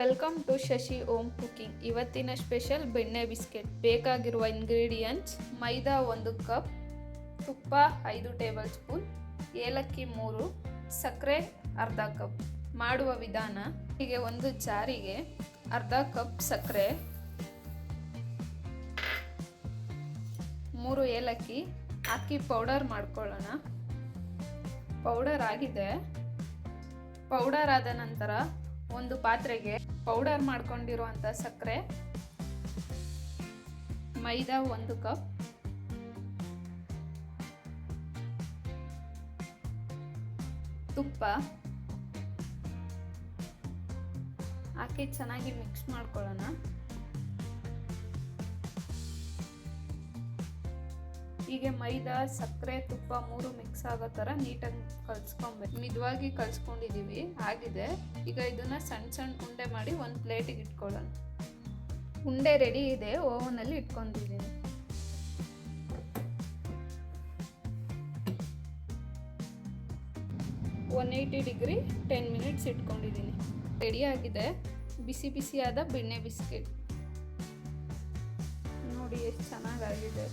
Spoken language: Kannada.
Welcome to Shashi Om cooking. ಇವತ್ತಿನ ಸ್ಪೆಷಲ್ ಬೆಣ್ಣೆ ಬಿಸ್ಕೆಟ್. ಬೇಕಾಗಿರುವ ಇಂಗ್ರೀಡಿಯೆಂಟ್ಸ್: ಮೈದಾ 1 ಕಪ್, ತುಪ್ಪ 5 ಟೇಬಲ್ ಸ್ಪೂನ್, ಏಲಕ್ಕಿ 3, ಸಕ್ಕರೆ ಅರ್ಧ ಕಪ್. ಮಾಡುವ ವಿಧಾನ: ಹೀಗೆ ಒಂದು ಜಾರಿಗೆ ಅರ್ಧ ಕಪ್ ಸಕ್ಕರೆ, 3 ಏಲಕ್ಕಿ ಹಾಕಿ ಪೌಡರ್ ಮಾಡ್ಕೊಳ್ಳೋಣ. ಪೌಡರ್ ಆಗಿದೆ. ಪೌಡರ್ ಆದ ನಂತರ ಒಂದು ಪಾತ್ರೆಗೆ ಪೌಡರ್ ಮಾಡ್ಕೊಂಡಿರುವಂಥ ಸಕ್ಕರೆ, ಮೈದಾ 1 ಕಪ್, ತುಪ್ಪ ಹಾಕಿ ಚೆನ್ನಾಗಿ ಮಿಕ್ಸ್ ಮಾಡ್ಕೊಳ್ಳೋಣ. ಹೀಗೆ ಮೈದಾ, ಸಕ್ಕರೆ, ತುಪ್ಪ 3 ಮಿಕ್ಸ್ ಆಗೋ ಥರ ನೀಟಾಗಿ ಕಲಿಸ್ಕೊಬೇಕು. ಮಿದವಾಗಿ ಕಲಿಸ್ಕೊಂಡಿದ್ದೀವಿ, ಆಗಿದೆ. ಈಗ ಇದನ್ನು ಸಣ್ಣ ಸಣ್ಣ ಉಂಡೆ ಮಾಡಿ ಒಂದು ಪ್ಲೇಟಿಗೆ ಇಟ್ಕೊಳ್ಳೋಣ. ಉಂಡೆ ರೆಡಿ ಇದೆ, ಓವನಲ್ಲಿ ಇಟ್ಕೊಂಡಿದ್ದೀನಿ. ಒನ್ 180 ಡಿಗ್ರಿ 10 ಮಿನಿಟ್ಸ್ ಇಟ್ಕೊಂಡಿದ್ದೀನಿ. ರೆಡಿ ಆಗಿದೆ ಬಿಸಿ ಬಿಸಿಯಾದ ಬೆಣ್ಣೆ ಬಿಸ್ಕೆಟ್. ನೋಡಿ ಎಷ್ಟು ಚೆನ್ನಾಗಾಗಿದೆ.